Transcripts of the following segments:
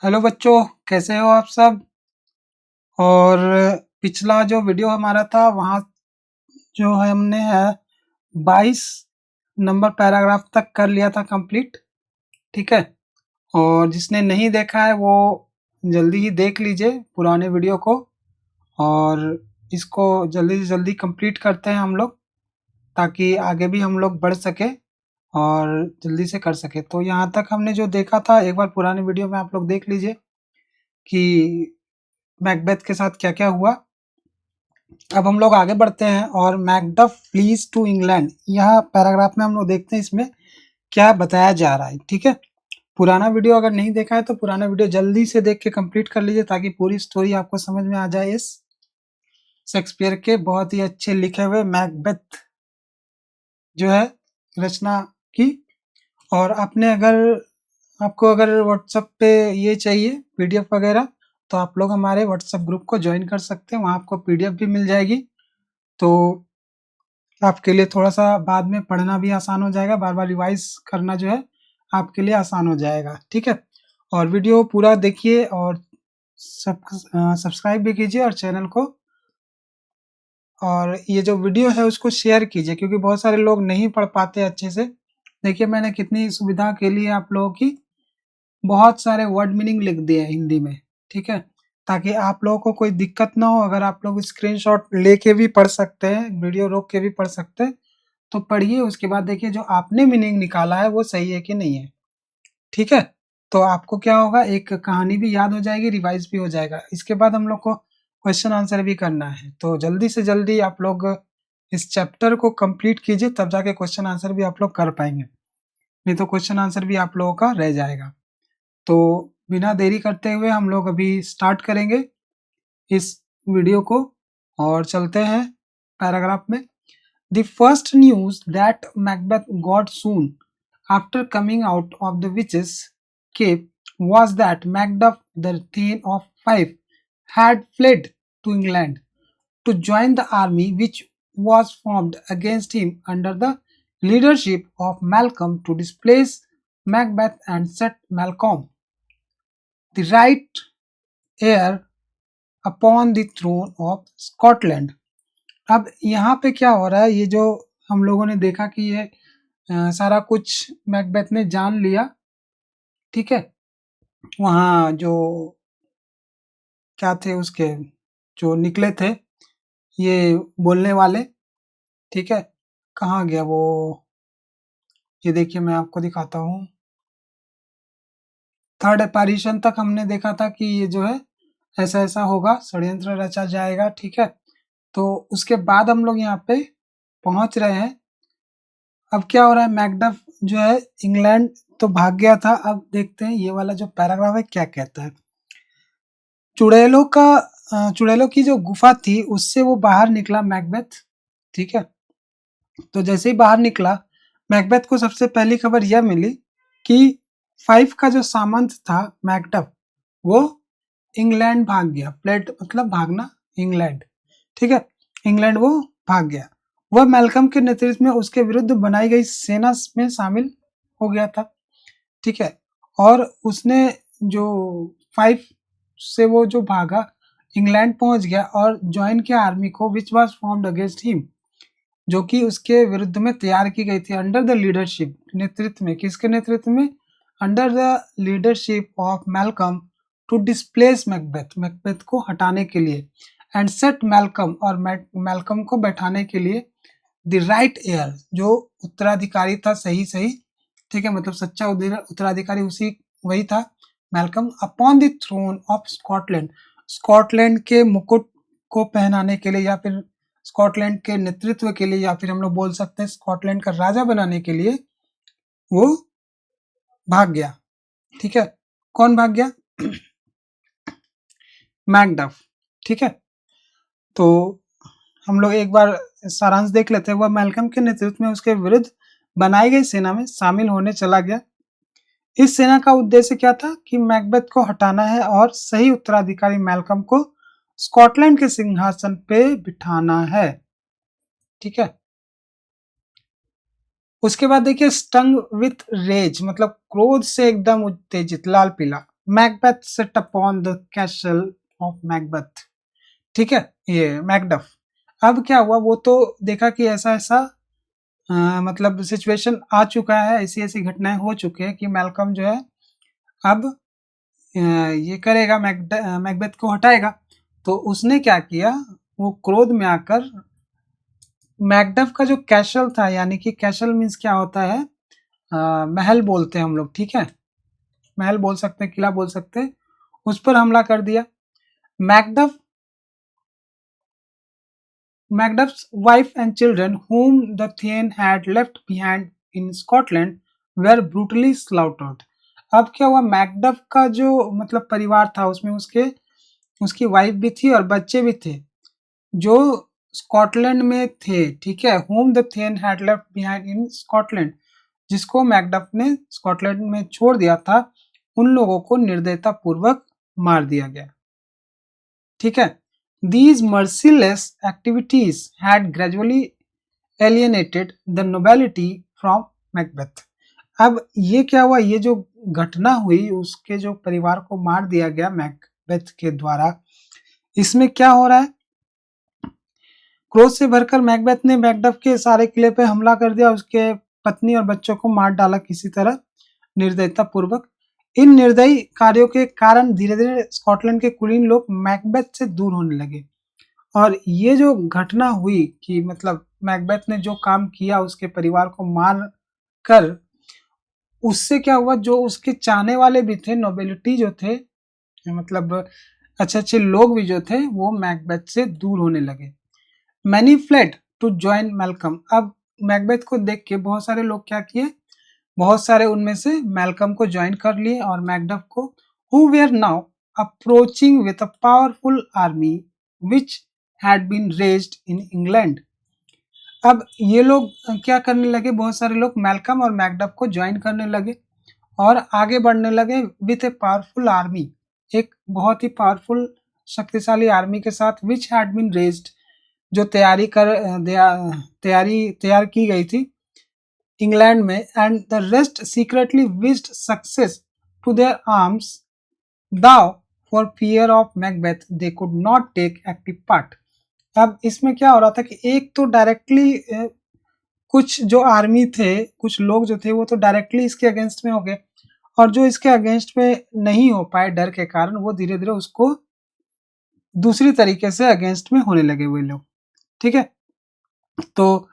Hello बच्चों, कैसे हो आप सब। और पिछला जो वीडियो हमारा था वहाँ जो है हमने 22 नंबर पैराग्राफ तक कर लिया था कंप्लीट। ठीक है। और जिसने नहीं देखा है वो जल्दी ही देख लीजिए पुराने वीडियो को। और इसको जल्दी से जल्दी कंप्लीट करते हैं हम लोग, ताकि आगे भी हम लोग बढ़ सके और जल्दी से कर सके। तो यहाँ तक हमने जो देखा था एक बार पुराने वीडियो में आप लोग देख लीजिए कि मैकबेथ के साथ क्या क्या हुआ। अब हम लोग आगे बढ़ते हैं और मैकडफ फ्लीज टू इंग्लैंड, यह पैराग्राफ में हम लोग देखते हैं इसमें क्या बताया जा रहा है। ठीक है। पुराना वीडियो अगर नहीं देखा है तो पुराना वीडियो जल्दी से देख के कंप्लीट कर लीजिए, ताकि पूरी स्टोरी आपको समझ में आ जाए इस शेक्सपियर के बहुत ही अच्छे लिखे हुए मैकबेथ जो है रचना की। और आपको अगर व्हाट्सएप पे ये चाहिए पीडीएफ वगैरह, तो आप लोग हमारे व्हाट्सएप ग्रुप को ज्वाइन कर सकते हैं, वहाँ आपको पीडीएफ भी मिल जाएगी। तो आपके लिए थोड़ा-सा बाद में पढ़ना भी आसान हो जाएगा, बार-बार रिवाइज़ करना जो है आपके लिए आसान हो जाएगा, ठीक है? और वीडियो पूरा देखिए और सब्सक्राइब भी कीजिए और चैनल को, और ये जो वीडियो है उसको शेयर कीजिए, क्योंकि बहुत सारे लोग नहीं पढ़ पाते अच्छे से। देखिए मैंने कितनी सुविधा के लिए आप लोगों की बहुत सारे वर्ड मीनिंग लिख दिए हैं हिंदी में, ठीक है? ताकि आप लोगों को कोई दिक्कत ना हो, अगर आप लोग स्क्रीनशॉट लेके भी पढ़ सकते हैं, वीडियो रोक के भी पढ़ सकते हैं। तो पढ़िए, उसके बाद देखिए जो आपने मीनिंग निकाला है वो सही है कि नहीं है, ठीक है? तो आपको क्या होगा, एक कहानी भी याद हो जाएगी, रिवाइज़ भी हो जाएगा। इसके बाद हम लोग को क्वेश्चन आंसर भी करना है, तो जल्दी से जल्दी आप लोग इस चैप्टर को कंप्लीट कीजिए, तब जाके क्वेश्चन आंसर भी आप लोग कर पाएँगे। नहीं तो क्वेश्चन आंसर भी आप लोगों का रह जाएगा। तो बिना देरी करते हुए हम लोग अभी स्टार्ट करेंगे इस वीडियो को और चलते हैं पैराग्राफ में। The first news that Macbeth got soon after coming out of the witch's cave was that Macduff, the Thane of Fife, had fled to England to join the army which was formed against him under the leadership of Malcolm to displace Macbeth and set Malcolm, the right heir, upon the throne of Scotland. अब यहाँ पे क्या हो रहा है, ये जो हम लोगों ने देखा कि ये सारा कुछ मैकबेथ ने जान लिया, ठीक है? वहाँ जो क्या थे उसके जो निकले थे ये बोलने वाले, ठीक है? कहाँ गया वो? ये देखिए मैं आपको दिखाता हूँ। थर्ड apparition तक हमने देखा था कि ये जो है ऐसा-ऐसा होगा, षड्यंत्र रचा जाएगा, ठीक है? तो उसके बाद हम लोग यहाँ पे पहुँच रहे हैं। अब क्या हो रहा है, मैकडफ जो है इंग्लैंड तो भाग गया था। अब देखते हैं ये वाला जो पैराग्राफ है क्या कहता है। चुड़ैलों की जो गुफा थी उससे वो बाहर निकला मैकबेथ, ठीक है? तो जैसे ही बाहर निकला, मैकबेथ को सबसे पहली खबर यह मिली कि फाइव का जो सामंत था मैकडफ, वो इंग्लैंड भाग गया। फ्लेड मतलब भागना, इंग्लैंड, ठीक है? इंग्लैंड वो भाग गया। वह मैल्कम के नेतृत्व में उसके विरुद्ध बनाई गई सेना में शामिल हो गया था, ठीक है? और उसने जो फाइव से वो जो भागा, इंग्लैंड पहुंच गया और ज्वाइन किया आर्मी को which was formed against him, जो कि उसके विरुद्ध में तैयार की गई थी अंडर द लीडरशिप, नेतृत्व में, किसके नेतृत्व में? Under the leadership of Malcolm to displace Macbeth, Macbeth को हटाने के लिए, एंड सेट मैल्कम, और मैल्कम को बैठाने के लिए, द राइट एयर, जो उत्तराधिकारी था सही, ठीक है? मतलब सच्चा उत्तराधिकारी उसी वही था Malcolm, upon the throne of Scotland, Scotland के मुकुट को पहनाने के लिए, या फिर स्कॉटलैंड के नेतृत्व के लिए, या फिर हम लोग बोल सकते हैं स्कॉटलैंड का राजा बनाने के लिए वो भाग गया, ठीक है? कौन भाग गया? मैकडफ, ठीक है? तो हम लोग एक बार सारांश देख लेते हैं। वह मैल्कम के नेतृत्व में उसके विरुद्ध बनाई गई सेना में शामिल होने चला गया। इस सेना का उद्देश्य क्या था? कि मैकबेथ को हटाना है और सही उत्तराधिकारी मैल्कम को स्कॉटलैंड के सिंहासन पे बिठाना है, ठीक है? उसके बाद देखिए स्टंग विथ रेज, मतलब क्रोध से एकदम उत्तेजित, लाल पीला, Macbeth set upon the castle of Macbeth, ठीक है, ये मैकडफ। अब क्या हुआ, वो तो देखा कि ऐसा ऐसा मतलब सिचुएशन आ चुका है, ऐसी ऐसी घटनाएं हो चुकी है कि मैल्कम जो है अब ये करेगा, मैकबेथ को हटाएगा। तो उसने क्या किया, वो क्रोध में आकर मैकडफ का जो कैसल था, यानी कि कैसल मीन्स क्या होता है, महल बोलते हैं हम लोग, ठीक है, महल बोल सकते हैं, किला बोल सकते हैं, उस पर हमला कर दिया। Macduff Macduff's wife and children, whom the Thane had left behind in Scotland, were brutally slaughtered. अब क्या हुआ, मैकडफ का जो मतलब परिवार था, उसमें उसकी वाइफ भी थी और बच्चे भी थे, जो स्कॉटलैंड में थे, ठीक है, whom the Thane had left behind in Scotland, जिसको मैकडफ ने स्कॉटलैंड में छोड़ दिया था, उन लोगों को निर्दयता पूर्वक मार दिया गया, ठीक है। These merciless activities had gradually alienated the nobility from Macbeth. अब ये क्या हुआ, ये जो घटना हुई, उसके जो परिवार को मार दिया गया मैकबेथ के द्वारा, इसमें क्या हो रहा है, क्रोध से भरकर मैकबेथ ने मैकडफ के सारे किले पे हमला कर दिया, उसके पत्नी और बच्चों को मार डाला किसी तरह निर्दयता पूर्वक। इन निर्दयी कार्यों के कारण धीरे धीरे स्कॉटलैंड के कुलीन लोग मैकबेथ से दूर होने लगे। और ये जो घटना हुई कि मतलब मैकबेथ ने जो काम किया उसके परिवार को मार कर, उससे क्या हुआ, जो उसके चाहने वाले भी थे, नोबिलिटी जो थे, मतलब अच्छे अच्छे लोग भी जो थे, वो मैकबेथ से दूर होने लगे। Many fled to join Malcolm. अब मैकबेथ को देख के बहुत सारे लोग क्या किए, बहुत सारे उनमें से मैल्कम को ज्वाइन कर लिए और मैकडफ को, who were now approaching with a powerful army which had been raised in England. अब ये लोग क्या करने लगे, बहुत सारे लोग मैल्कम और मैकडफ को ज्वाइन करने लगे और आगे बढ़ने लगे विथ ए पावरफुल आर्मी, एक बहुत ही पावरफुल शक्तिशाली आर्मी के साथ, विच हैड बीन रेज्ड, जो तैयार की गई थी इंग्लैंड में, and the rest secretly wished success to their arms, though for fear of Macbeth they could not take active part. अब इसमें क्या हो रहा था कि एक तो डायरेक्टली कुछ जो आर्मी थे, कुछ लोग जो थे, वो तो डायरेक्टली इसके अगेंस्ट में हो गए, और जो इसके अगेंस्ट में नहीं हो पाए डर के कारण, वो धीरे धीरे उसको दूसरी तरीके से अगेंस्ट में होने लगे वे लोग, ठीक है। तो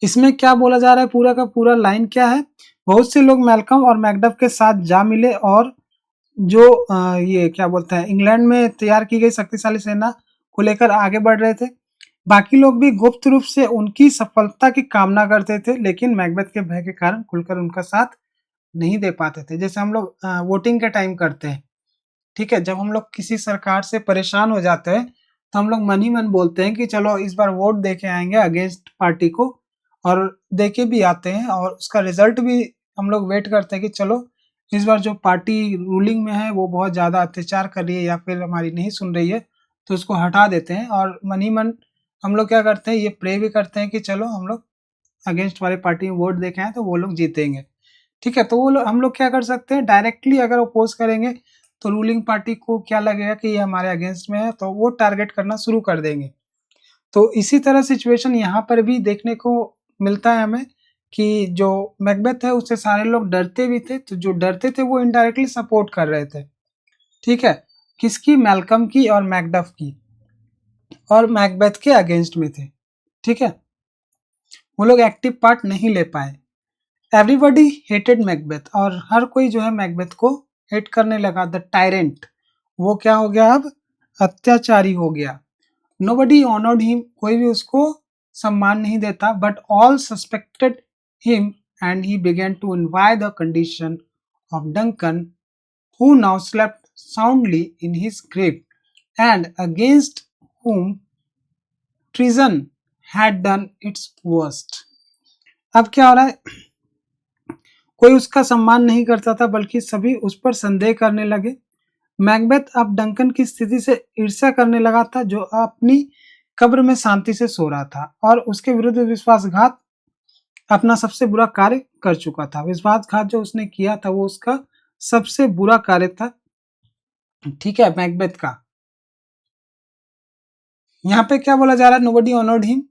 इसमें क्या बोला जा रहा है, पूरा का पूरा लाइन क्या है, बहुत से लोग मैल्कम और मैकडफ के साथ जा मिले और जो ये क्या बोलते हैं, इंग्लैंड में तैयार की गई शक्तिशाली सेना को लेकर आगे बढ़ रहे थे। बाकी लोग भी गुप्त रूप से उनकी सफलता की कामना करते थे, लेकिन मैकबेथ के भय के कारण खुलकर उनका साथ नहीं दे पाते थे। जैसे हम लोग वोटिंग के टाइम करते हैं, ठीक है, जब हम लोग किसी सरकार से परेशान हो जाते हैं, तो हम लोग मन ही मन बोलते हैं कि चलो इस बार वोट दे के आएंगे अगेंस्ट पार्टी को, और दे के भी आते हैं, और उसका रिजल्ट भी हम लोग वेट करते हैं कि चलो इस बार जो पार्टी रूलिंग में है वो बहुत ज़्यादा अत्याचार कर रही है या फिर हमारी नहीं सुन रही है, तो उसको हटा देते हैं, और मन ही मन हम लोग क्या करते हैं, ये प्रे भी करते हैं कि चलो हम लोग अगेंस्ट वाली पार्टी में वोट दे के आए तो वो लोग जीतेंगे, ठीक है। तो वो हम लोग क्या कर सकते हैं, डायरेक्टली अगर अपोज करेंगे तो रूलिंग पार्टी को क्या लगेगा कि ये हमारे अगेंस्ट में है, तो वो टारगेट करना शुरू कर देंगे। तो इसी तरह सिचुएशन यहाँ पर भी देखने को मिलता है हमें कि जो मैकबेथ है उससे सारे लोग डरते भी थे, तो जो डरते थे वो इनडायरेक्टली सपोर्ट कर रहे थे, ठीक है, किसकी, मैल्कम की और मैकडफ की, और मैकबेथ के अगेंस्ट में थे, ठीक है, वो लोग एक्टिव पार्ट नहीं ले पाए। एवरीबॉडी हेटेड मैकबेथ, और हर कोई जो है मैकबेथ को हेट करने लगा। द टायरेंट, वो क्या हो गया, अब अत्याचारी हो गया। नोबडी ऑनर्ड हिम, कोई भी उसको सम्मान नहीं देता, but all suspected him and he began to envy the condition of Duncan, who now slept soundly in his grave and against whom treason had done its worst। अब क्या हो रहा है, कोई उसका सम्मान नहीं करता था, बल्कि सभी उस पर संदेह करने लगे। मैकबेथ अब डंकन की स्थिति से ईर्ष्या करने लगा था, जो अपनी कब्र में शांति से सो रहा था, और उसके विरुद्ध विश्वासघात अपना सबसे बुरा कार्य कर चुका था। विश्वासघात जो उसने किया था वो उसका सबसे बुरा कार्य था, ठीक है, मैकबेथ का। यहाँ पे क्या बोला जा रहा है, नोबडी ऑनर्ड हिम,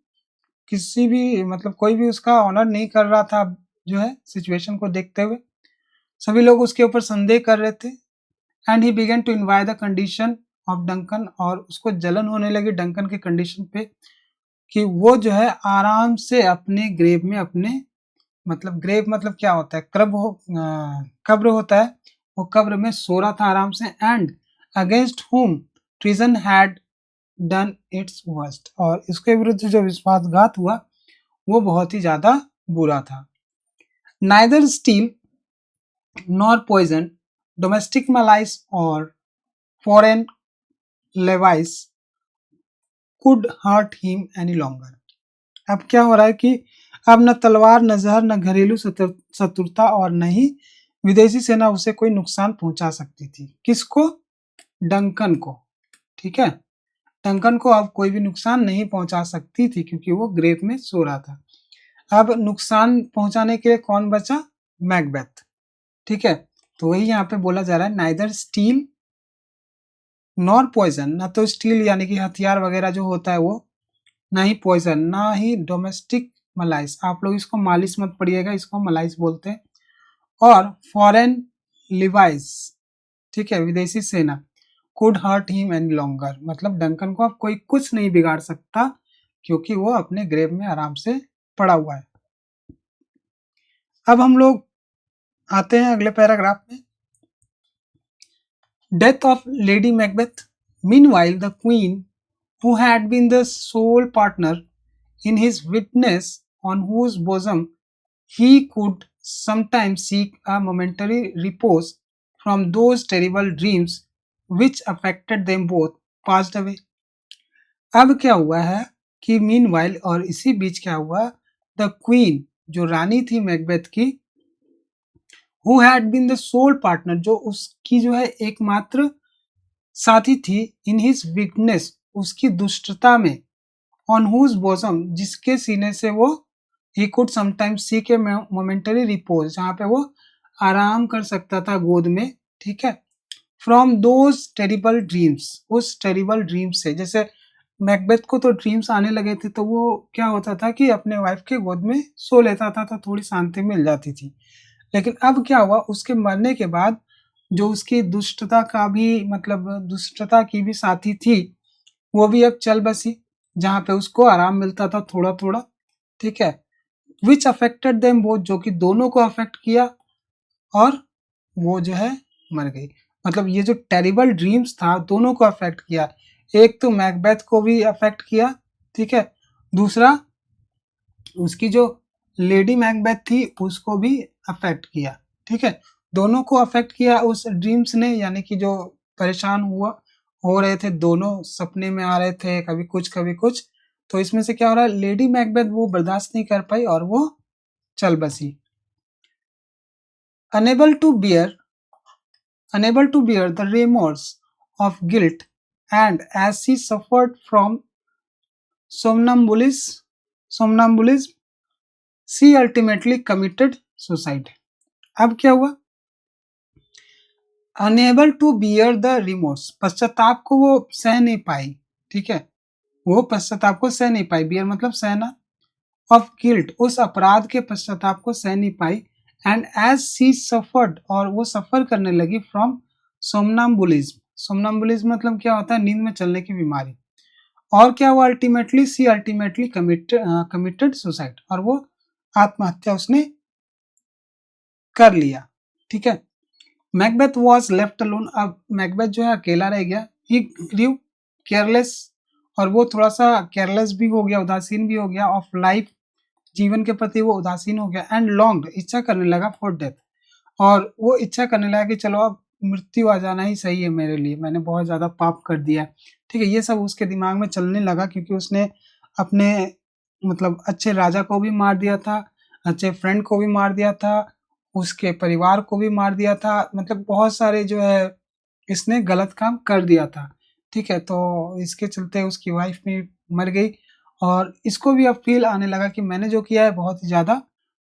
किसी भी मतलब कोई भी उसका ऑनर नहीं कर रहा था जो है सिचुएशन को देखते हुए, सभी लोग उसके ऊपर संदेह कर रहे थे। And he began to envy the condition of Duncan, और उसको जलन होने लगी डंकन के कंडीशन पे कि वो जो है आराम से अपने ग्रेव में अपने, मतलब ग्रेव मतलब क्या होता है, कब्र होता है, वो कब्र में सो रहा था आराम से। एंड अगेंस्ट हुम treason had done its worst, और इसके विरुद्ध जो विश्वासघात हुआ वो बहुत ही ज्यादा बुरा था। Neither steel nor poison, domestic malice और foreign levies could hurt him any longer. अब क्या हो रहा है कि अब न तलवार, न जहर, न घरेलू शत्रुता और न ही विदेशी सेना उसे कोई नुकसान पहुंचा सकती थी। किसको? डंकन को। ठीक है, डंकन को अब कोई भी नुकसान नहीं पहुंचा सकती थी क्योंकि वो ग्रेव में सो रहा था। अब नुकसान पहुंचाने के लिए कौन बचा? मैकबेथ। ठीक है, तो वही यहाँ पे बोला जा रहा है, नाइदर स्टील नॉर पॉइजन, ना तो स्टील यानी कि हथियार वगैरह जो होता है वो, ना ही पॉइजन, ना ही डोमेस्टिक मलाइस, आप लोग इसको मालिस मत पढ़िएगा, इसको मलाइस बोलते हैं, और फॉरेन लिवाइस, ठीक है, विदेशी सेना, could hurt him any longer, मतलब डंकन को अब कोई कुछ नहीं बिगाड़ सकता क्योंकि वो अपने ग्रेव में आराम से पड़ा हुआ है। अब हम लोग आते हैं अगले पैराग्राफ में। Death of lady Macbeth. Meanwhile the queen, who had been the sole partner in his witness, on whose bosom he could sometimes seek a momentary repose from those terrible dreams which affected them both, passed away. अब क्या हुआ है कि meanwhile, और इसी बीच क्या हुआ, the queen जो रानी थी मैकबेथ की, who had been the sole partner, जो उसकी जो है एकमात्र साथी थी, इन हिज वीकनेस, उसकी दुष्टता में, ऑन हुज बॉसम, जिसके सीने से वो, he could sometimes seek A momentary repose, जहाँ पे वो आराम कर सकता था गोद में। ठीक है, फ्रॉम दोज टेरिबल ड्रीम्स, उस टेरिबल ड्रीम से, जैसे मैकबेथ को तो ड्रीम्स आने लगे थे तो वो क्या होता था कि अपने वाइफ के गोद में सो लेता था तो थोड़ी शांति मिल जाती थी। लेकिन अब क्या हुआ, उसके मरने के बाद जो उसकी दुष्टता का भी, मतलब दुष्टता की भी साथी थी, वो भी अब चल बसी, जहाँ पे उसको आराम मिलता था थोड़ा थोड़ा। ठीक है, विच अफेक्टेड देम बोथ, जो कि दोनों को अफेक्ट किया, और वो जो है मर गई। मतलब ये जो टेरिबल ड्रीम्स था दोनों को अफेक्ट किया, एक तो मैकबेथ को भी अफेक्ट किया, ठीक है, दूसरा उसकी जो लेडी मैकबेथ थी उसको भी अफेक्ट किया। ठीक है, दोनों को अफेक्ट किया उस ड्रीम्स ने, यानी कि जो परेशान हुआ हो रहे थे दोनों, सपने में आ रहे थे कभी कुछ कभी कुछ, तो इसमें से क्या हो रहा है, लेडी मैकबेथ वो बर्दाश्त नहीं कर पाई और वो चल बसी। Unable to bear unable to bear the remorse of guilt, and as she suffered from somnambulism, she ultimately committed suicide. अब क्या हुआ, unable to bear the remorse, पश्चाताप को वो सह नहीं पाई। ठीक है, वो पश्चाताप को सह नहीं पाई, बियर मतलब सहना, ऑफ गिल्ट, उस अपराध के पश्चाताप को सह नहीं पाई, एंड एज सी सफर्ड, और वो सफर करने लगी, फ्रॉम सोमनाम्बुलिज्म, सोमनाम्बुलिज्म मतलब क्या होता है, नींद में चलने की बीमारी, और क्या हुआ, ultimately see ultimately committed suicide, और वो आत्महत्या उसने कर लिया। ठीक है, मैकबेथ वॉज लेफ्ट अलोन, अब मैकबेथ जो है अकेला रह गया, ही ग्रीव केयरलेस, और वो थोड़ा सा केयरलेस भी हो गया, उदासीन भी हो गया, ऑफ लाइफ, जीवन के प्रति वो उदासीन हो गया, एंड लॉन्ग्ड, इच्छा करने लगा, फॉर डेथ, और वो इच्छा करने लगा कि चलो अब मृत्यु आ जाना ही सही है मेरे लिए, मैंने बहुत ज़्यादा पाप कर दिया। ठीक है, ये सब उसके दिमाग में चलने लगा क्योंकि उसने अपने मतलब अच्छे राजा को भी मार दिया था, अच्छे फ्रेंड को भी मार दिया था, उसके परिवार को भी मार दिया था, मतलब बहुत सारे जो है इसने गलत काम कर दिया था। ठीक है, तो इसके चलते उसकी वाइफ भी मर गई, और इसको भी अब फील आने लगा कि मैंने जो किया है बहुत ही ज़्यादा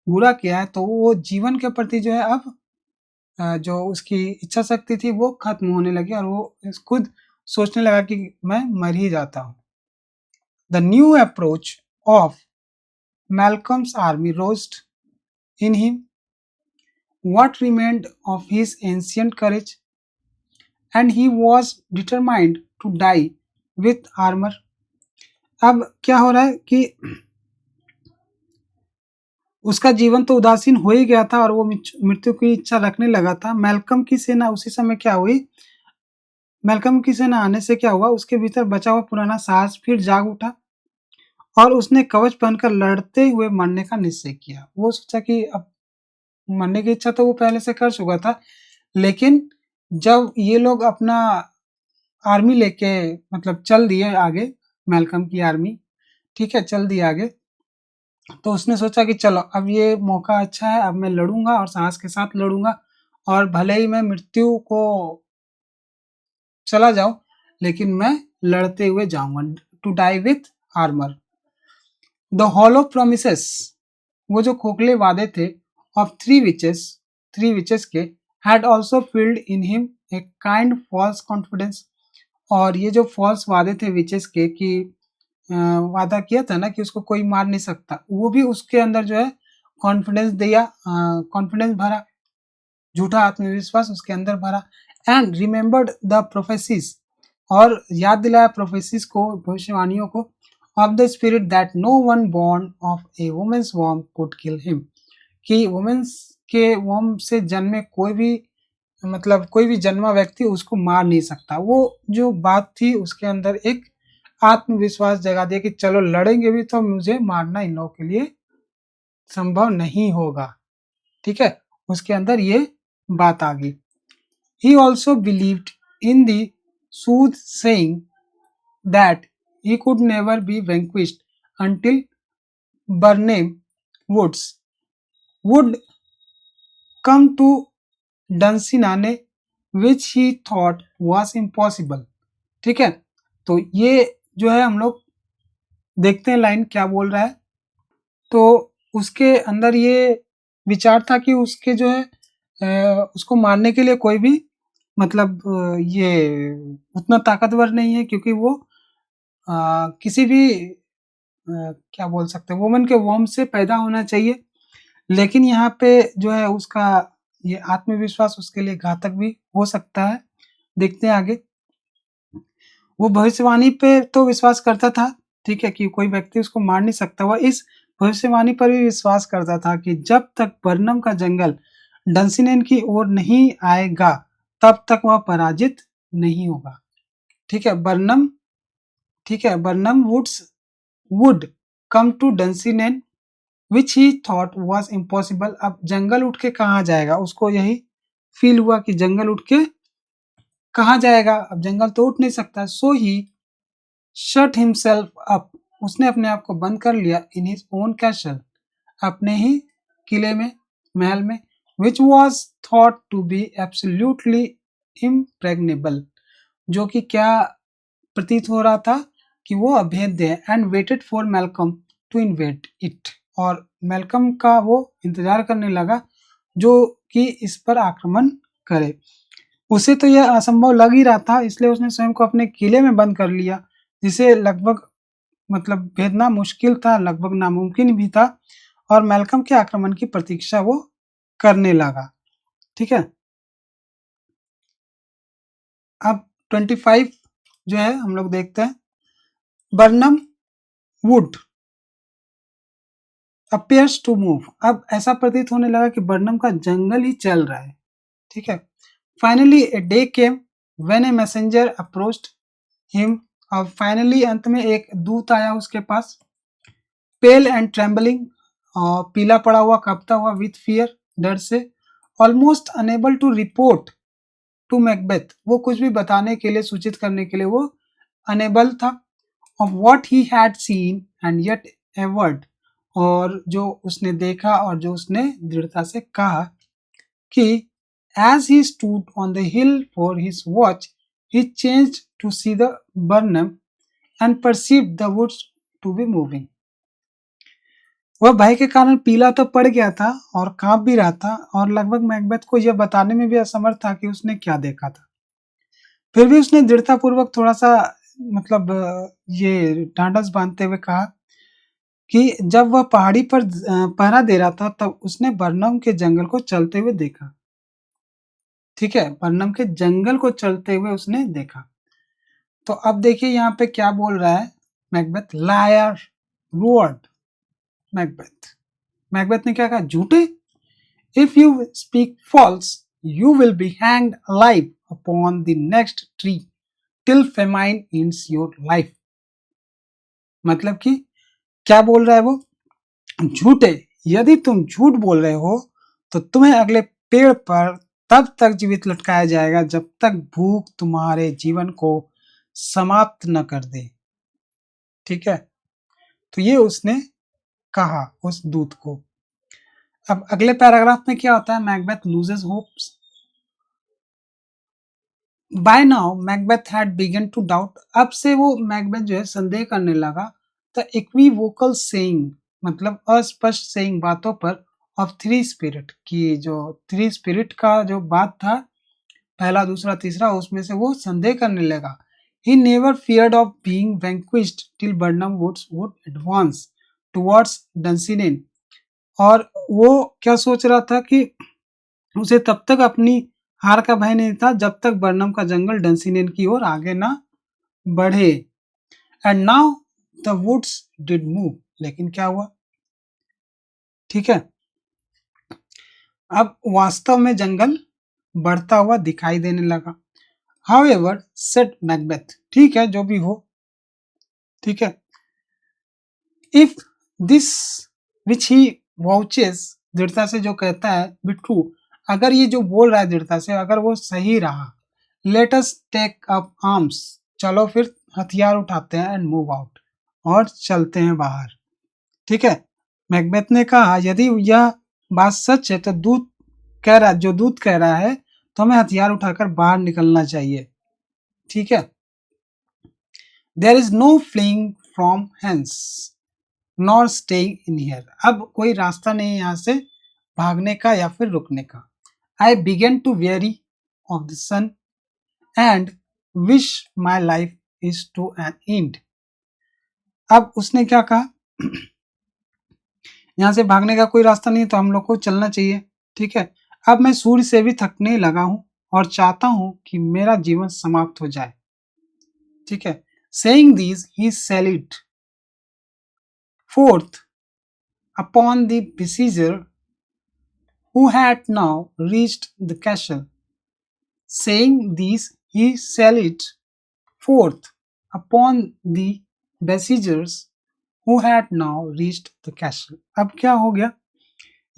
बुरा किया है, तो वो जीवन के प्रति जो है अब जो उसकी इच्छा शक्ति थी वो खत्म होने लगी और वो खुद सोचने लगा कि मैं मर ही जाता हूँ। The new approach of Malcolm's army roused in him what remained of his ancient courage, and he was determined to die with armor. अब क्या हो रहा है कि उसका जीवन तो उदासीन हो ही गया था और वो मृत्यु की इच्छा रखने लगा था। मैल्कम की सेना उसी समय क्या हुई, मैल्कम की सेना आने से क्या हुआ, उसके भीतर बचा हुआ पुराना साहस फिर जाग उठा और उसने कवच पहनकर लड़ते हुए मरने का निश्चय किया। वो सोचा कि अब मरने की इच्छा तो वो पहले से कर चुका था, लेकिन जब ये लोग अपना आर्मी लेके मतलब चल दिए आगे, मैल्कम की आर्मी, ठीक है, चल दिए आगे, तो उसने सोचा कि चलो अब ये मौका अच्छा है, अब मैं लड़ूंगा और साहस के साथ लड़ूंगा और भले ही मैं मृत्यु को चला जाऊं, लेकिन मैं लड़ते हुए जाऊंगा। To die with armour. The hollow promises, वो जो खोखले वादे थे, ऑफ थ्री विचेस के, had also filled in him a kind false confidence. और ये जो फॉल्स वादे थे विचेस के कि वादा किया था ना कि उसको कोई मार नहीं सकता, वो भी उसके अंदर जो है कॉन्फिडेंस दिया, कॉन्फिडेंस भरा, झूठा आत्मविश्वास उसके अंदर भरा। एंड रिमेम्बर्ड द प्रोफेसीज, और याद दिलाया प्रोफेसीज को, भविष्यवाणियों को, of the spirit that no one born of a woman's वॉर्म कुड किल हिम, कि वुमेन्स के वॉर्म से जन्मे कोई भी, मतलब कोई भी जन्मा व्यक्ति उसको मार नहीं सकता। वो जो बात थी उसके अंदर एक आत्मविश्वास जगा दिया कि चलो लड़ेंगे भी तो मुझे मारना इन लोगों के लिए संभव नहीं होगा, ठीक है, उसके अंदर ये बात आ गई। He also believed in the soothsaying that he could never be vanquished until Burnham Woods would come to Dunsinane, which he thought was impossible। ठीक है, तो ये जो है हम लोग देखते हैं लाइन क्या बोल रहा है। तो उसके अंदर ये विचार था कि उसके जो है उसको मारने के लिए कोई भी मतलब ये उतना ताकतवर नहीं है, क्योंकि वो किसी भी क्या बोल सकते हैं, वुमन के वॉर्म से पैदा होना चाहिए। लेकिन यहाँ पे जो है उसका ये आत्मविश्वास उसके लिए घातक भी हो सकता है। देखते हैं आगे। वो भविष्यवाणी पे तो विश्वास करता था, ठीक है, कि कोई व्यक्ति उसको मार नहीं सकता। वह इस भविष्यवाणी पर भी विश्वास करता था कि जब तक बर्नम का जंगल डंसिनेन की ओर नहीं आएगा तब तक वह पराजित नहीं होगा। ठीक है, बर्नम, ठीक है, Birnam wood come to Dunsinane which he thought was impossible. अब जंगल उठ के कहाँ जाएगा, उसको यही फील हुआ कि जंगल उठ के कहाँ जाएगा, अब जंगल तो उठ नहीं सकता। सो ही शट हिमसेल्फ अप, उसने अपने आप को बंद कर लिया इन हिज ओन कैसल, अपने ही किले में, महल में, which was thought to be absolutely impregnable, जो कि क्या प्रतीत हो रहा था कि वो अभेद्य है। And waited for Malcolm to invade it, और मैल्कम का वो इंतजार करने लगा जो कि इस पर आक्रमण करे। उसे तो यह असंभव लग ही रहा था, इसलिए उसने स्वयं को अपने किले में बंद कर लिया, जिसे लगभग मतलब भेदना मुश्किल था, लगभग नामुमकिन भी था, और मैल्कम के आक्रमण की प्रतीक्षा वो करने लगा। ठीक है, अब 25 जो है हम लोग देखते हैं। Birnam Wood appears to move, अब ऐसा प्रतीत होने लगा कि बर्नम का जंगल ही चल रहा है। ठीक है, finally a day came when A messenger approached him, अब फाइनली अंत में एक दूत आया उसके पास, पेल एंड ट्रेम्बलिंग, पीला पड़ा हुआ, कांपता हुआ, विथ फियर, डर से, almost unable to report to Macbeth, वो कुछ भी बताने के लिए, सूचित करने के लिए वो अनेबल था, of what he had seen and yet a word, और जो उसने देखा और जो उसने दृढ़ता से कहा कि as he stood on the hill for his watch, he changed to see the Burnham and perceived the woods to be moving। वह भय के कारण पीला तो पड़ गया था और कांप भी रहा था और लगभग मैकबेथ को यह बताने में भी असमर्थ था कि उसने क्या देखा था। फिर भी उसने दृढ़तापूर्वक थोड़ा-सा मतलब ये ढाँढस बाँधते हुए कहा कि जब वह पहाड़ी पर पहरा दे रहा था तब उसने बर्नम के जंगल को चलते हुए देखा। ठीक है? बर्नम के जंगल को चलते हुए उसने देखा। तो अब देखिए यहाँ पे क्या बोल रहा है मैकबेथ, लायर, रोअर्ड मैकबेथ। मैकबेथ ने क्या कहा? झूठे? If you speak false, you will be hanged alive upon the next tree till famine ends your life. मतलब कि क्या बोल रहा है वो? झूठे, यदि तुम झूठ बोल रहे हो तो तुम्हें अगले पेड़ पर तब तक जीवित लटकाया जाएगा जब तक भूख तुम्हारे जीवन को समाप्त न कर दे। ठीक है? तो ये उसने कहा उस दूत को। अब अगले पैराग्राफ में क्या होता है? Macbeth loses hopes. By now Macbeth had begun to doubt. अब से वो मैकबेथ जो है संदेह करने लगा। द इक्विवोकल सेइंग मतलब अस्पष्ट सेइंग बातों पर ऑफ थ्री स्पिरिट की जो थ्री स्पिरिट का जो बात था पहला दूसरा तीसरा उसमें से वो संदेह करने लगा। He never feared of being vanquished till Birnam woods would advance towards Dunsinane. और वो क्या सोच रहा था कि उसे तब तक अपनी हार का भय नहीं था जब तक बर्नम का जंगल डंसिनेन की ओर आगे ना बढ़े। And now the woods did move. लेकिन क्या हुआ? ठीक है, अब वास्तव में जंगल बढ़ता हुआ दिखाई देने लगा। However, said मैकबेथ, ठीक है जो भी हो, ठीक है, इफ दिस विच ही वाउचेस दृढ़ता से जो कहता है बी ट्रू, अगर ये जो बोल रहा है दृढ़ता से अगर वो सही रहा, let us take up arms, चलो फिर हथियार उठाते हैं एंड मूव आउट, और चलते हैं बाहर। ठीक है, मैकबेथ ने कहा यदि यह बात सच है तो जो दूत कह रहा है तो हमें हथियार उठाकर बाहर निकलना चाहिए। ठीक है, there is no fleeing from hence nor staying in here. अब कोई रास्ता नहीं यहाँ से भागने का या फिर रुकने का। I begin to weary of the sun and wish my life is to an end. अब उसने क्या कहा? यहाँ से भागने का कोई रास्ता नहीं तो हम लोग को चलना चाहिए। ठीक है, अब मैं सूर्य से भी थकने लगा हूँ और चाहता हूँ कि मेरा जीवन समाप्त हो जाए। ठीक है, saying this he salaried forth upon the besieger who had now reached the castle. Saying these, he sallied forth upon the besiegers who had now reached the castle. अब क्या हो गया?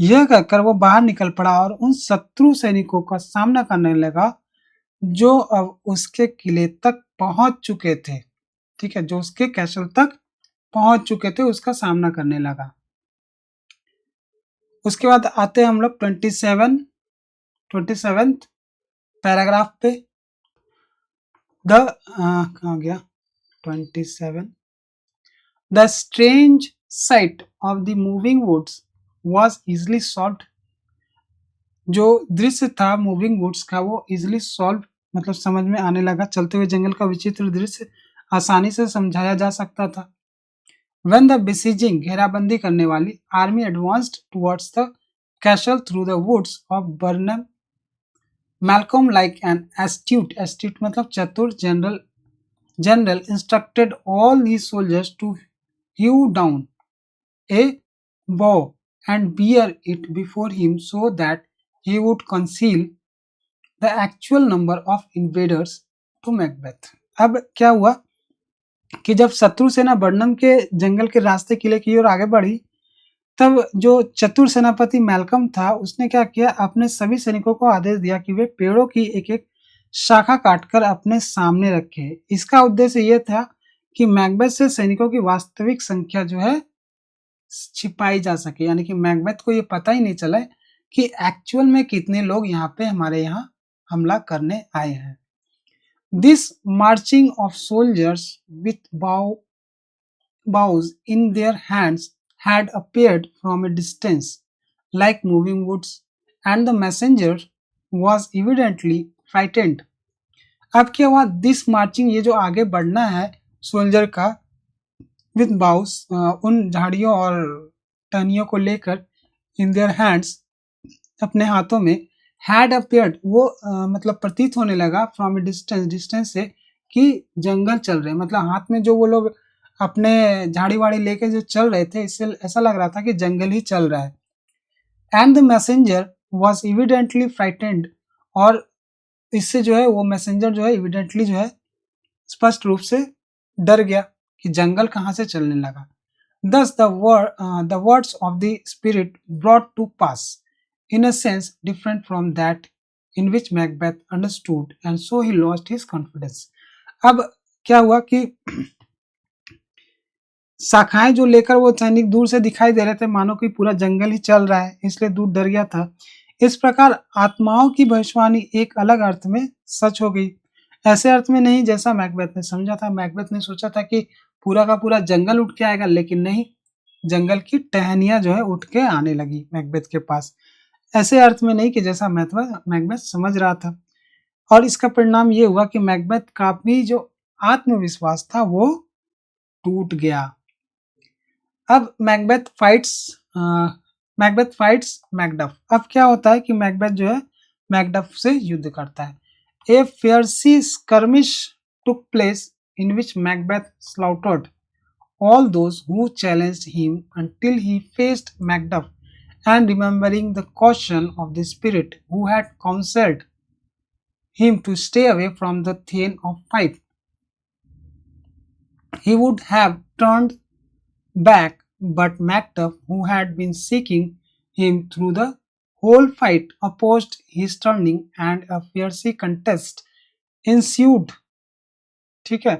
यह कहकर वो बाहर निकल पड़ा और उन शत्रु सैनिकों का सामना करने लगा जो अब उसके किले तक पहुंच चुके थे। ठीक है, जो उसके कैसल तक पहुंच चुके थे उसका सामना करने लगा। उसके बाद आते हैं हम लोग 27th पैराग्राफ पे। कहाँ गया? 27 the strange sight of the moving woods was easily solve. जो दृश्य था मूविंग वुड्स का वो इजिली सॉल्व मतलब समझ में आने लगा। चलते हुए जंगल का विचित्र दृश्य आसानी से समझाया जा सकता था। When the besieging घेराबंदी करने वाली army advanced towards the castle through the woods of Burnham, Malcolm like an astute मतलब चतुर general instructed all his soldiers to hew down a bow and bear it before him so that he would conceal the actual number of invaders to Macbeth। अब क्या हुआ कि जब शत्रु सेना Barnum के जंगल के रास्ते किले की ओर आगे बढ़ी तब जो चतुर सेनापति मैल्कम था उसने क्या किया, अपने सभी सैनिकों को आदेश दिया कि वे पेड़ों की एक एक शाखा काटकर अपने सामने रखे। इसका उद्देश्य यह था कि मैकबेथ से सैनिकों की वास्तविक संख्या जो है छिपाई जा सके, यानी कि मैकबेथ को ये पता ही नहीं चला कि एक्चुअल में कितने लोग यहाँ पे हमारे यहाँ हमला करने आए हैं। This marching of soldiers with bows in their hands had appeared from a distance like moving woods, and the messenger was evidently frightened. अब क्या हुआ, दिस मार्चिंग, ये जो आगे बढ़ना है सोल्जर का, विद बाउस, उन झाड़ियों और टहनियों को लेकर, इन देयर हैंड्स, अपने हाथों में, हैड अपियर्ड, वो मतलब प्रतीत होने लगा, फ्रॉम ए डिस्टेंस, डिस्टेंस से, कि जंगल चल रहे, मतलब हाथ में जो वो लोग अपने झाड़ी वाड़ी लेके जो चल रहे थे, इससे ऐसा लग रहा था कि जंगल ही चल रहा है। And the messenger was evidently frightened, और इससे जो है वो मैसेंजर जो है एविडेंटली जो है स्पष्ट रूप से डर गया कि जंगल कहाँ से चलने लगा। Thus the words of the spirit brought to pass in a sense different from that in which Macbeth understood, and so he lost his confidence. अब क्या हुआ कि शाखाएं जो लेकर वो सैनिक दूर से दिखाई दे रहे थे, मानो कि पूरा जंगल ही चल रहा है, इसलिए दूर डर गया था। इस प्रकार आत्माओं की भविष्यवाणी एक अलग अर्थ में सच हो गई, ऐसे अर्थ में नहीं जैसा मैकबेथ ने समझा था। मैकबेथ ने सोचा था कि पूरा का पूरा जंगल उठ के आएगा, लेकिन नहीं, जंगल की टहनियां जो है उठ के आने लगी मैकबेथ के पास, ऐसे अर्थ में नहीं कि जैसा मैकबेथ समझ रहा था। और इसका परिणाम ये हुआ कि मैकबेथ का भी जो आत्मविश्वास था वो टूट गया। अब मैकबेथ फाइट्स मैकडफ। अब क्या होता है कि मैकबेथ जो है मैकडफ से युद्ध करता है। A fierce skirmish took place in which Macbeth slaughtered all those who challenged him until he faced Macduff, and remembering the caution of the spirit who had counseled him to stay away from the Thane of Fife, he would have turned back, but Macduff, who had been seeking him through the whole fight, opposed his turning, and a fierce contest ensued. ठीक है,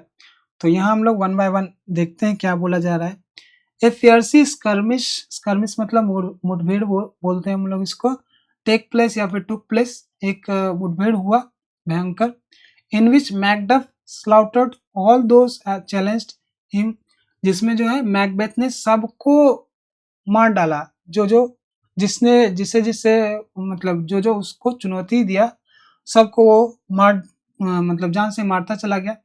तो यहाँ हम लोग one by one देखते हैं क्या बोला जा रहा है। ए फियर्सी स्कर्मिश, स्कर्मिश मतलब मुठभेड़ बोलते हैं हम लोग इसको, टेक प्लेस या फिर टुक प्लेस, एक मुठभेड़ हुआ भयंकर, in which Macduff slaughtered all those challenged him, जिसमें जो है मैकबेथ ने सबको मार डाला, जिसे मतलब जो उसको चुनौती दिया, सबको वो मतलब जान से मारता चला गया।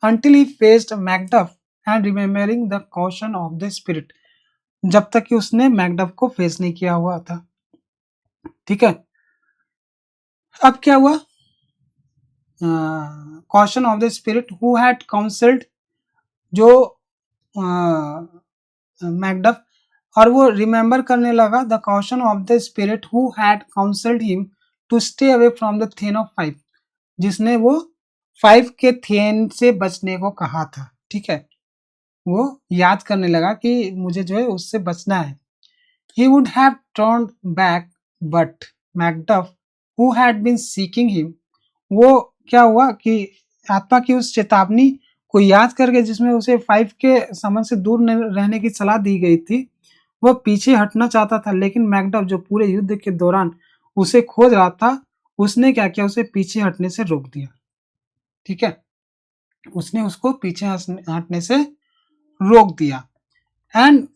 until he faced Macduff and remembering the caution of the spirit, जब तक कि उसने मैकडफ को फेस नहीं किया हुआ था। ठीक है, अब क्या हुआ, caution of the spirit who had counselled, जो मैकडफ, और वो रिमेंबर करने लगा the caution of the spirit who had counselled him to stay away from the thane of Fife, जिसने वो 5 के थेन से बचने को कहा था। ठीक है, वो याद करने लगा कि मुझे जो है उससे बचना है। He would have turned back, but Macduff, who had been seeking him, वो क्या हुआ कि आत्मा की उस चेतावनी को याद करके, जिसमें उसे 5 के समन से दूर रहने की सलाह दी गई थी, वह पीछे हटना चाहता था, लेकिन मैकडफ जो पूरे युद्ध के दौरान उसे खोज रहा था, उसने क्या किया, उसे पीछे हटने से रोक दिया। ठीक है, उसने उसको पीछे हटने से रोक दिया। एंड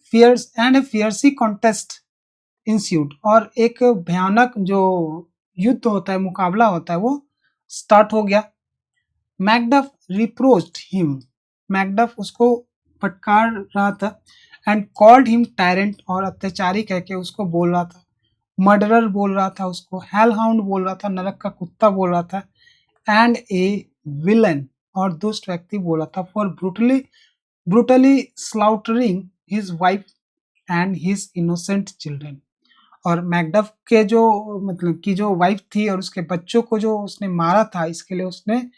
ए फियर्सी कॉन्टेस्ट इंस्यूड, और एक भयानक जो युद्ध होता है, मुकाबला होता है, वो स्टार्ट हो गया। मैकडफ रिप्रोच्ड हिम, मैकडफ उसको फटकार रहा था, एंड कॉल्ड हिम टायरेंट, और अत्याचारी कह के उसको बोल रहा था, मर्डरर बोल रहा था उसको, हेल हाउंड बोल रहा था, नरक का कुत्ता बोल रहा था, एंड ए विलन, और दुष्ट व्यक्ति बोला था, for brutally slaughtering his wife and his innocent children. और मैकडफ के जो मतलब की जो वाइफ थी और उसके बच्चों को जो उसने मारा था, इसके लिए उसने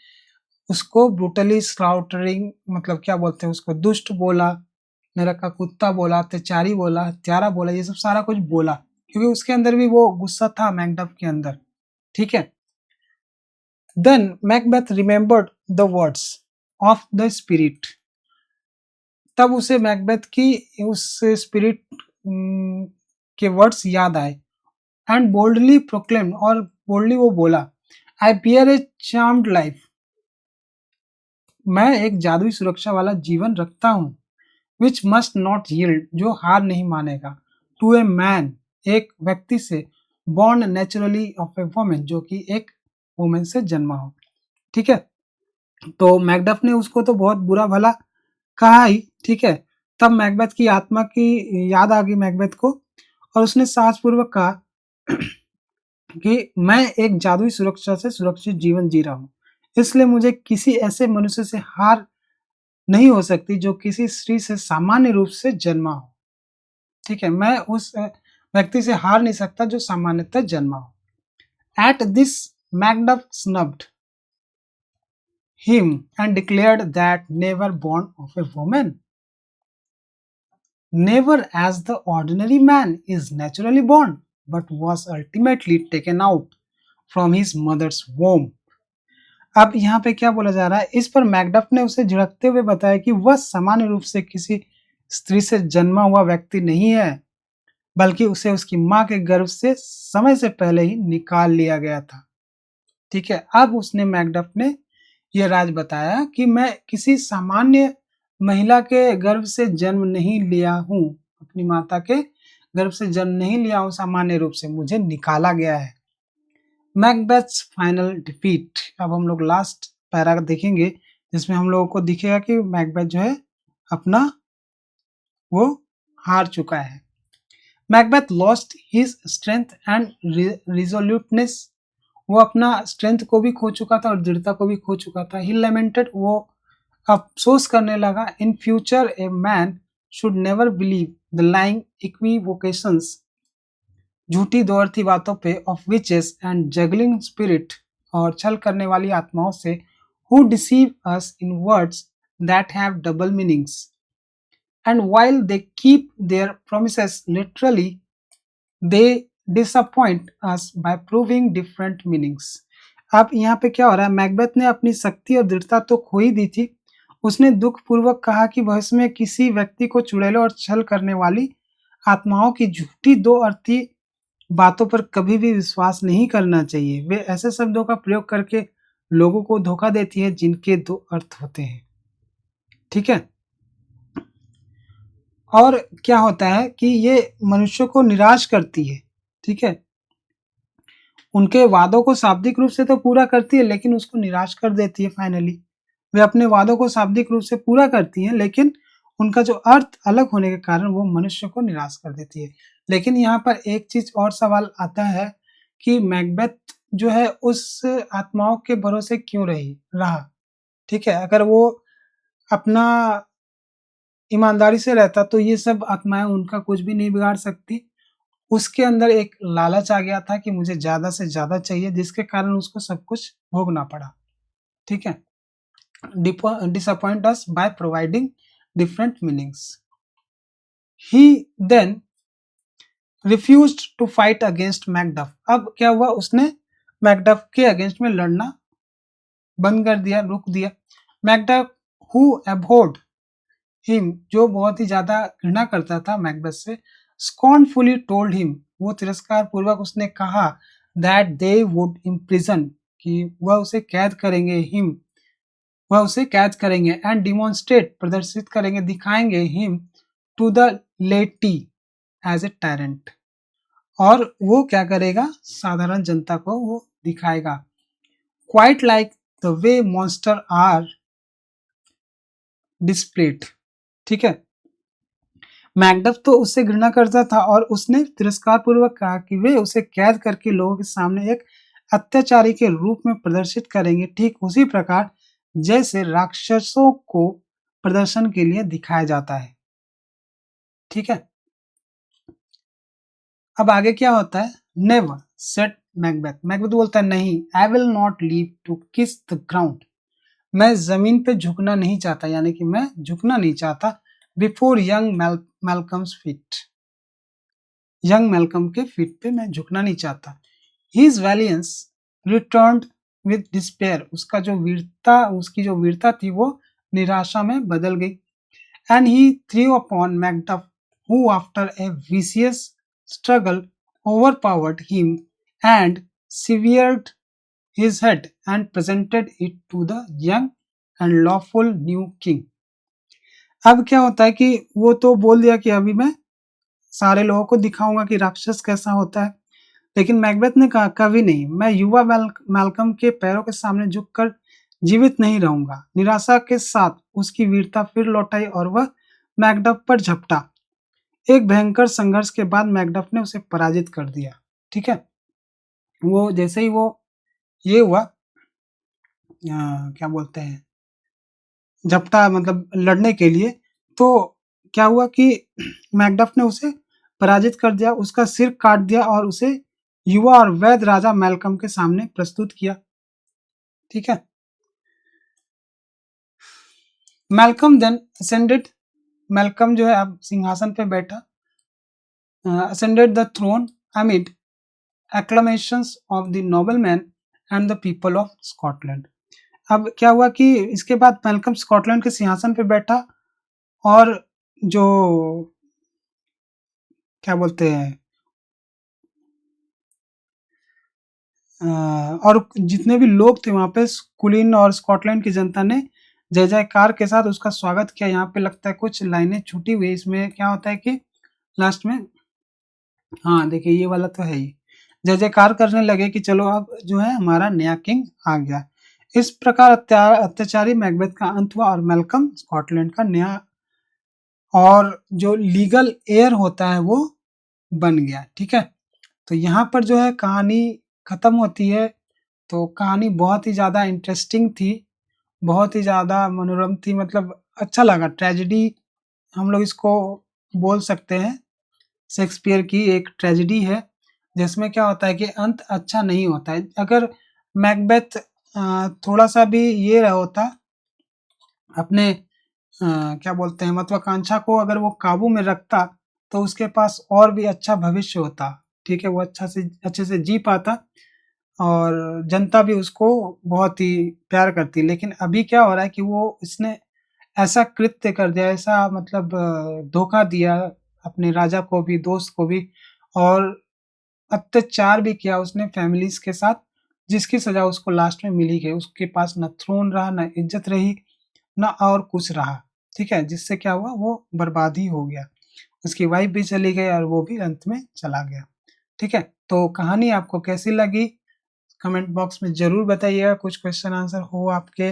उसको ब्रूटली स्लाउटरिंग, मतलब क्या बोलते हैं उसको, दुष्ट बोला, नरक का कुत्ता बोला, अत्याचारी बोला, हत्यारा बोला, ये सब सारा कुछ बोला, क्योंकि उसके अंदर भी वो गुस्सा था मैकडफ के अंदर। ठीक है, then Macbeth remembered the words of the spirit, तब उसे मैकबेथ की उस स्पिरिट के वर्ड्स याद आए, एंड बोल्डली प्रोक्लेम, और बोल्डली वो बोला, आई बियर ए चार्म्ड लाइफ, मैं एक जादुई सुरक्षा वाला जीवन रखता हूँ, विच मस्ट नॉट यील्ड, जो हार नहीं मानेगा, टू ए मैन, एक व्यक्ति से, born naturally of a woman, जो कि एक वुमेन से जन्मा हो। ठीक है, तो मैकडफ ने उसको तो बहुत बुरा भला कहा ही। ठीक है, तब मैकबेथ की आत्मा की याद आ गई मैकबेथ को, और उसने साहसपूर्वक कहा कि मैं एक जादुई सुरक्षा से सुरक्षित जीवन जी रहा हूँ, इसलिए मुझे किसी ऐसे मनुष्य से हार नहीं हो सकती जो किसी स्त्री से सामान्य रूप से जन्मा हो। ठीक है, मैं उस व्यक्ति से हार नहीं सकता जो सामान्यतः जन्मा हो। At this Macduff snubbed him and declared that never born of a woman, never as the ordinary man is naturally born, but was ultimately taken out from his mother's womb. अब यहाँ पे क्या बोला जा रहा है, इस पर मैकडफ ने उसे झिड़कते हुए बताया कि वह सामान्य रूप से किसी स्त्री से जन्मा हुआ व्यक्ति नहीं है, बल्कि उसे उसकी माँ के गर्भ से समय से पहले ही निकाल लिया गया था। ठीक है, अब उसने मैकडफ ने यह राज बताया कि मैं किसी सामान्य महिला के गर्भ से जन्म नहीं लिया हूँ, अपनी माता के गर्भ से जन्म नहीं लिया हूँ, सामान्य रूप से मुझे निकाला गया है। मैकबेथ्स फाइनल डिफीट। अब हम लोग लास्ट पैरा देखेंगे जिसमें हम लोगों को दिखेगा कि मैकबेथ जो है अपना वो हार चुका है। Macbeth lost his strength and resoluteness, वो अपना स्ट्रेंथ को भी खो चुका था और दृढ़ता को भी खो चुका था। ही लेमेंटेड, वो अफसोस करने लगा। In future a man should never believe the lying equivocations, झूठी दो अर्थी बातों पे, of witches and juggling spirit, और छल करने वाली आत्माओं से, who deceive us in words that have double meanings, and while they keep their promises literally, they disappoint us by proving different meanings. अब यहाँ पे क्या हो रहा है, मैकबेथ ने अपनी शक्ति और दृढ़ता तो खो ही दी थी। उसने दुख पूर्वक कहा कि भविष्य में किसी व्यक्ति को चुड़ैलों और छल करने वाली आत्माओं की झूठी दो अर्थी बातों पर कभी भी विश्वास नहीं करना चाहिए। वे ऐसे शब्दों का प्रयोग करके लोगों को धोखा देती है जिनके दो अर्थ होते हैं। ठीक है, और क्या होता है कि ये मनुष्य को निराश करती है। ठीक है, उनके वादों को शाब्दिक रूप से तो पूरा करती है लेकिन उसको निराश कर देती है फाइनली। वे अपने वादों को शाब्दिक रूप से पूरा करती हैं लेकिन उनका जो अर्थ अलग होने के कारण वो मनुष्य को निराश कर देती है। लेकिन यहाँ पर एक चीज और सवाल आता है कि मैकबेथ जो है उस आत्माओं के भरोसे क्यों रहा। ठीक है, अगर वो अपना ईमानदारी से रहता तो ये सब आत्माएं उनका कुछ भी नहीं बिगाड़ सकती। उसके अंदर एक लालच आ गया था कि मुझे ज़्यादा से ज़्यादा चाहिए, जिसके कारण उसको सब कुछ भोगना पड़ा। ठीक है, disappoint us by providing different meanings. He then refused to fight against Macduff. अब क्या हुआ, उसने मैकडफ के अगेंस्ट में लड़ना बंद कर दिया, रुक दिया। मैकडफ who abhorred him, जो बहुत ही ज्यादा घृणा करता था मैकबेथ से, scornfully told him, वो तिरस्कार पूर्वक उसने कहा, that they would imprison, कि वह उसे कैद करेंगे, वह उसे कैद करेंगे, एंड डिमोन्स्ट्रेट, प्रदर्शित करेंगे, दिखाएंगे, him to the laity as a tyrant, और वो क्या करेगा, साधारण जनता को वो दिखाएगा। Quite like the way monster are displayed. ठीक है, मैकडफ तो उससे घृणा करता था और उसने तिरस्कार पूर्वक कहा कि वे उसे कैद करके लोगों के सामने एक अत्याचारी के रूप में प्रदर्शित करेंगे, ठीक उसी प्रकार जैसे राक्षसों को प्रदर्शन के लिए दिखाया जाता है। ठीक है, अब आगे क्या होता है, नेवर सेट मैकबेथ, मैकबेथ बोलता है नहीं, I will not leave to kiss the ground, मैं जमीन पे झुकना नहीं चाहता, यानी कि मैं झुकना नहीं चाहता, before young Malcolm's feet, young Malcolm के फीट पे मैं झुकना नहीं चाहता। His valiance returned with despair, उसका जो वीरता, उसकी जो वीरता थी वो निराशा में बदल गई। And he through upon Macduff, who after a vicious struggle overpowered him and severed his head and presented it to the young and lawful new king. अब क्या होता है कि वो तो बोल दिया कि अभी मैं सारे लोगों को दिखाऊंगा कि राक्षस कैसा होता है, लेकिन मैकबेथ ने कहा कभी नहीं, मैं युवा मैल्कम के पैरों के सामने झुककर जीवित नहीं रहूंगा। निराशा के साथ उसकी वीरता फिर लौट आई और वह मैकडफ पर झपटा। एक भयंकर संघर्ष के बाद मैकडफ ने उसे पराजित कर दिया। ठीक है, वो जैसे ही वो ये हुआ, क्या बोलते हैं, झपटा मतलब लड़ने के लिए, तो क्या हुआ कि मैकडफ ने उसे पराजित कर दिया, उसका सिर काट दिया और उसे युवा और वैध राजा मैल्कम के सामने प्रस्तुत किया। ठीक है, मैल्कम देन असेंडेड, मैल्कम जो है अब सिंहासन पे बैठा, ascended the throne amid acclamations of the noblemen and the people of Scotland। अब क्या हुआ कि इसके बाद मैल्कम स्कॉटलैंड के सिंहासन पे बैठा और जो क्या बोलते हैं और जितने भी लोग थे वहां पे कुलीन और स्कॉटलैंड की जनता ने जय जयकार के साथ उसका स्वागत किया। यहाँ पे लगता है कुछ लाइनें छूटी हुई, इसमें क्या होता है कि लास्ट में, हाँ देखिए ये वाला तो है ही, जय जयकार करने लगे कि चलो अब जो है हमारा नया किंग आ गया। इस प्रकार अत्याचारी मैकबेथ का अंत हुआ और मैल्कम स्कॉटलैंड का नया और जो लीगल एयर होता है वो बन गया। ठीक है, तो यहाँ पर जो है कहानी खत्म होती है। तो कहानी बहुत ही ज़्यादा इंटरेस्टिंग थी, बहुत ही ज़्यादा मनोरम थी, मतलब अच्छा लगा। ट्रेजेडी हम लोग इसको बोल सकते हैं, शेक्सपियर की एक ट्रेजेडी है जिसमें क्या होता है कि अंत अच्छा नहीं होता है। अगर मैकबेथ थोड़ा सा भी ये रहा होता अपने क्या बोलते हैं महत्वाकांक्षा को, अगर वो काबू में रखता तो उसके पास और भी अच्छा भविष्य होता। ठीक है, वो अच्छे से जी पाता और जनता भी उसको बहुत ही प्यार करती। लेकिन अभी क्या हो रहा है कि वो इसने ऐसा कृत्य कर दिया, ऐसा मतलब धोखा दिया अपने राजा को भी, दोस्त को भी, और अत्याचार भी किया उसने फैमिलीज के साथ, जिसकी सजा उसको लास्ट में मिली गई। उसके पास न थ्रोन रहा, न इज्जत रही, ना और कुछ रहा। ठीक है, जिससे क्या हुआ, वो बर्बाद ही हो गया। उसकी वाइफ भी चली गई और वो भी अंत में चला गया। ठीक है, तो कहानी आपको कैसी लगी कमेंट बॉक्स में जरूर बताइएगा। कुछ क्वेश्चन आंसर हो आपके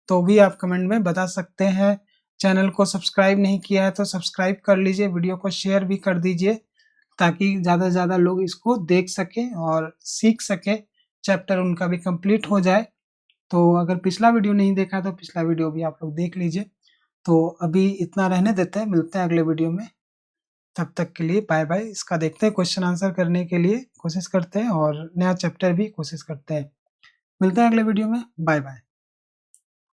तो भी आप कमेंट में बता सकते हैं। चैनल को सब्सक्राइब नहीं किया है तो सब्सक्राइब कर लीजिए, वीडियो को शेयर भी कर दीजिए ताकि ज़्यादा से ज़्यादा लोग इसको देख सकें और सीख सकें, चैप्टर उनका भी कंप्लीट हो जाए। तो अगर पिछला वीडियो नहीं देखा तो पिछला वीडियो भी आप लोग देख लीजिए। तो अभी इतना रहने देते हैं, मिलते हैं अगले वीडियो में। तब तक के लिए बाय बाय। इसका देखते हैं, क्वेश्चन आंसर करने के लिए कोशिश करते हैं और नया चैप्टर भी कोशिश करते हैं। मिलते हैं अगले वीडियो में, बाय बाय।